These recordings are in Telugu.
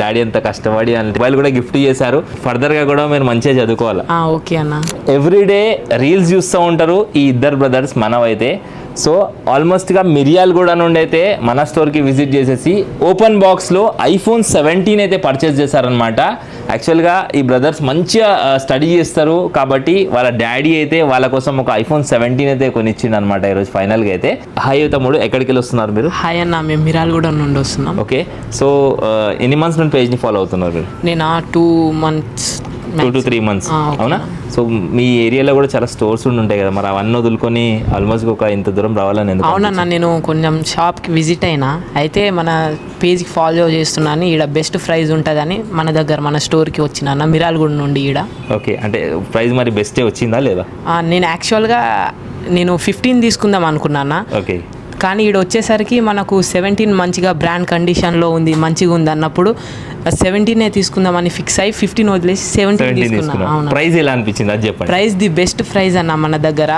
డాడీ అంత కష్టపడి మొబైల్ కూడా గిఫ్ట్ చేశారు. ఫర్దర్ గా కూడా మీరు మంచిగా చదువుకోవాలి. ఓకే అన్న. ఎవ్రీడే రీల్స్ చూస్తూ ఉంటారు ఈ ఇద్దరు బ్రదర్స్ మనవైతే. సో ఆల్మోస్ట్గా మిర్యాలగూడ నుండి అయితే మన స్టోర్కి విజిట్ చేసేసి ఓపెన్ బాక్స్లో iPhone 17 అయితే పర్చేస్ చేశారనమాట. యాక్చువల్గా ఈ బ్రదర్స్ మంచిగా స్టడీ చేస్తారు కాబట్టి వాళ్ళ డాడీ అయితే వాళ్ళ కోసం ఒక iPhone 17 అయితే కొనిచ్చిండు అనమాట ఈరోజు ఫైనల్గా అయితే. హాయ్ తమ్ముడు, ఎక్కడికి వెళ్ళి వస్తున్నారు మీరు? హాయ్ అన్న, మేము మిర్యాలగూడ నుండి వస్తున్నాం. ఓకే, సో ఎన్ని మంత్స్ నుండి పేజ్ని ఫాలో అవుతున్నారు మీరు? నేను 2 months 2 to 3 months. అవునా? సో మీ ఏరియాలో కూడా చాలా స్టోర్స్ ఉంటాయి కదా, మరి అవన్నీ వదులుకొని ఆల్మోస్ట్ ఒక ఇంత దూరం రావాలని ఎందుకు? అవునన్నా, నేను కొంచెం షాప్కి విజిట్ అయినా అయితే మన పేజ్కి ఫాలో చేస్తున్నాను. ఈడ బెస్ట్ ప్రైస్ ఉంటుందని మన దగ్గర మన స్టోర్కి వచ్చిన మిర్యాలగూడ నుండి ఈడ. ఓకే, అంటే ప్రైస్ మరి బెస్టే వచ్చిందా లేదా? నేను యాక్చువల్గా 15 తీసుకుందాం అనుకున్నాను. ఓకే, కానీ ఈడ వచ్చేసరికి మనకు 17 మంచిగా బ్రాండ్ కండిషన్లో ఉంది, మంచిగా ఉంది అన్నప్పుడు 17 తీసుకుందామని ఫిక్స్ అయ్యి 15 వదిలేసి 17 తీసుకున్నాను. అవును. ప్రైస్ ఎలా అనిపించింది అది చెప్పండి. ప్రైస్ ది బెస్ట్ ప్రైస్ అన్న మన దగ్గర.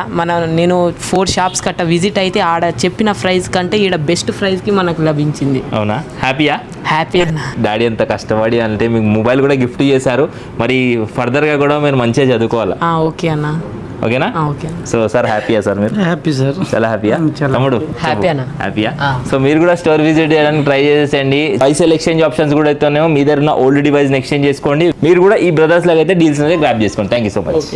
నేను 4 షాప్స్ కట్ట విజిట్ అయితే ఆడ చెప్పిన ప్రైస్ కంటే ఈడ బెస్ట్ ప్రైస్కి మనకు లభించింది. అవునా? హ్యాపీయా? హ్యాపీ అన్న. డాడీ అంత కష్టపడి అంటే మీకు మొబైల్ కూడా గిఫ్ట్ చేశారు. మరి ఫర్దర్గా కూడా మీరు మంచిగా చదువుకోవాలి. ఓకే అన్న. ఓకేనా? ఓకే. సో సార్ హ్యాపీయా సార్? మీరు హ్యాపీ సార్. చాలా హ్యాపీయా తమ్ముడు? హ్యాపీ అన్న. హ్యాపీయా? సో మీరు కూడా స్టోర్ విజిట్ చేయడానికి ట్రై చేసేయండి. పైసల్ ఎక్స్చేంజ్ ఆప్షన్స్ కూడా అయితేనేమో మీ దగ్గర ఉన్న ఓల్డ్ డివైస్ ఎక్స్చేంజ్ చేసుకోండి. మీరు కూడా ఈ బ్రదర్స్ లాగా అయితే డీల్స్ అయితే గ్రాప్ చేసుకోండి. Thank you so much.